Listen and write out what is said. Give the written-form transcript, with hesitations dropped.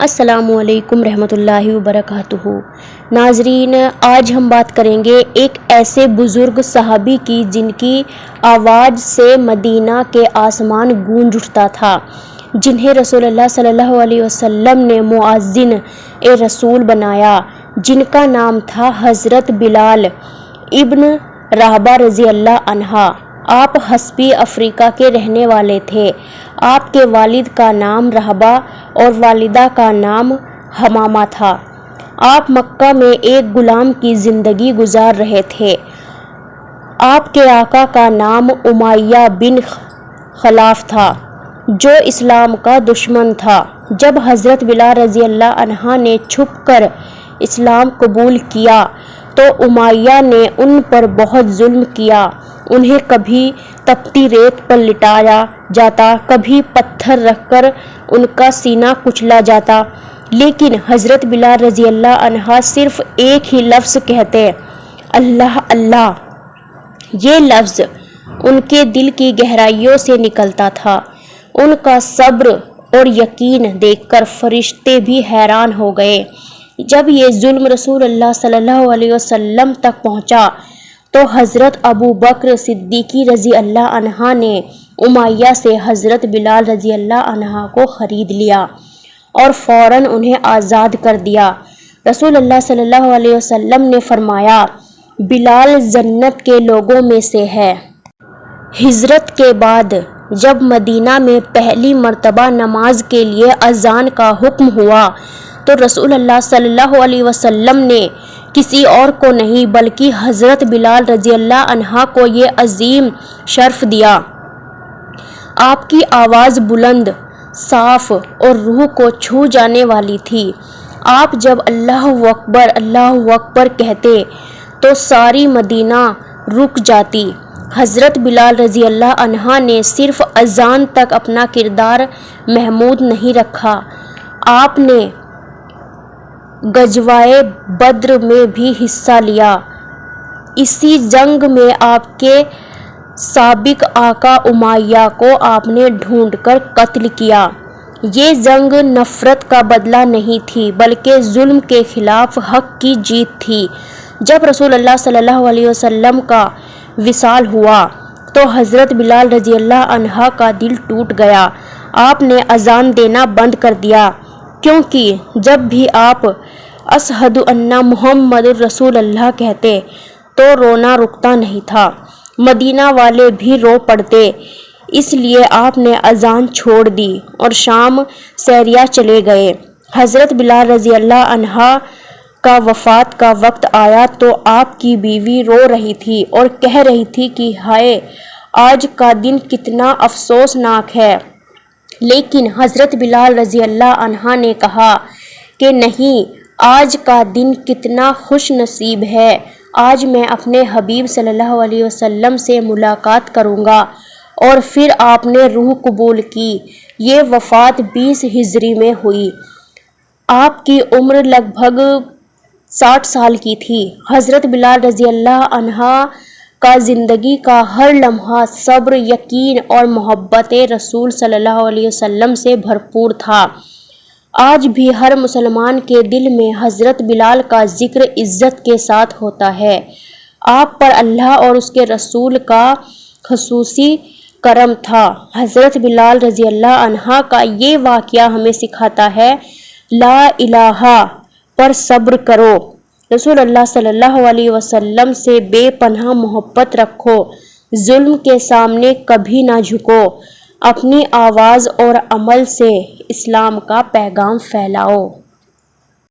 السلام علیکم رحمۃ اللہ وبرکاتہ۔ ناظرین، آج ہم بات کریں گے ایک ایسے بزرگ صحابی کی جن کی آواز سے مدینہ کے آسمان گونج اٹھتا تھا، جنہیں رسول اللہ صلی اللہ علیہ وسلم نے مؤذن رسول بنایا، جن کا نام تھا حضرت بلال ابن رباح رضی اللہ عنہ۔ آپ حبشی افریقہ کے رہنے والے تھے۔ آپ کے والد کا نام رباح اور والدہ کا نام حمامہ تھا۔ آپ مکہ میں ایک غلام کی زندگی گزار رہے تھے۔ آپ کے آقا کا نام امیہ بن خلف تھا، جو اسلام کا دشمن تھا۔ جب حضرت بلال رضی اللہ عنہ نے چھپ کر اسلام قبول کیا تو امیہ نے ان پر بہت ظلم کیا۔ انہیں کبھی تپتی ریت پر لٹایا جاتا، کبھی پتھر رکھ کر ان کا سینہ کچلا جاتا، لیکن حضرت بلال رضی اللہ عنہ صرف ایک ہی لفظ کہتے، اللہ اللہ۔ یہ لفظ ان کے دل کی گہرائیوں سے نکلتا تھا۔ ان کا صبر اور یقین دیکھ کر فرشتے بھی حیران ہو گئے۔ جب یہ ظلم رسول اللہ صلی اللہ علیہ وسلم تک پہنچا تو حضرت ابو بکر صدیق رضی اللہ عنہ نے امیہ سے حضرت بلال رضی اللہ عنہ کو خرید لیا اور فوراً انہیں آزاد کر دیا۔ رسول اللہ صلی اللہ علیہ وسلم نے فرمایا، بلال جنت کے لوگوں میں سے ہے۔ ہجرت کے بعد جب مدینہ میں پہلی مرتبہ نماز کے لیے اذان کا حکم ہوا تو رسول اللہ صلی اللہ علیہ وسلم نے کسی اور کو نہیں بلکہ حضرت بلال رضی اللہ عنہ کو یہ عظیم شرف دیا۔ آپ کی آواز بلند، صاف اور روح کو چھو جانے والی تھی۔ آپ جب اللہ اکبر کہتے تو ساری مدینہ رک جاتی۔ حضرت بلال رضی اللہ عنہ نے صرف اذان تک اپنا کردار محمود نہیں رکھا، آپ نے غزوہ بدر میں بھی حصہ لیا۔ اسی جنگ میں آپ کے سابق آقا امیہ کو آپ نے ڈھونڈ کر قتل کیا۔ یہ جنگ نفرت کا بدلہ نہیں تھی بلکہ ظلم کے خلاف حق کی جیت تھی۔ جب رسول اللہ صلی اللہ علیہ وسلم کا وصال ہوا تو حضرت بلال رضی اللہ عنہ کا دل ٹوٹ گیا۔ آپ نے اذان دینا بند کر دیا، کیونکہ جب بھی آپ اشہد ان محمد رسول اللہ کہتے تو رونا رکتا نہیں تھا۔ مدینہ والے بھی رو پڑتے، اس لیے آپ نے اذان چھوڑ دی اور شام سریہ چلے گئے۔ حضرت بلال رضی اللہ عنہ کا وفات کا وقت آیا تو آپ کی بیوی رو رہی تھی اور کہہ رہی تھی کہ ہائے، آج کا دن کتنا افسوسناک ہے، لیکن حضرت بلال رضی اللہ عنہ نے کہا کہ نہیں، آج کا دن کتنا خوش نصیب ہے، آج میں اپنے حبیب صلی اللہ علیہ وسلم سے ملاقات کروں گا۔ اور پھر آپ نے روح قبول کی۔ یہ وفات 20 ہجری میں ہوئی۔ آپ کی عمر لگ بھگ 60 سال کی تھی۔ حضرت بلال رضی اللہ عنہ کا زندگی کا ہر لمحہ صبر، یقین اور محبت رسول صلی اللہ علیہ وسلم سے بھرپور تھا۔ آج بھی ہر مسلمان کے دل میں حضرت بلال کا ذکر عزت کے ساتھ ہوتا ہے۔ آپ پر اللہ اور اس کے رسول کا خصوصی کرم تھا۔ حضرت بلال رضی اللہ عنہ کا یہ واقعہ ہمیں سکھاتا ہے، لا الہ پر صبر کرو، رسول اللہ صلی اللہ علیہ وسلم سے بے پناہ محبت رکھو، ظلم کے سامنے کبھی نہ جھکو، اپنی آواز اور عمل سے اسلام کا پیغام پھیلاؤ۔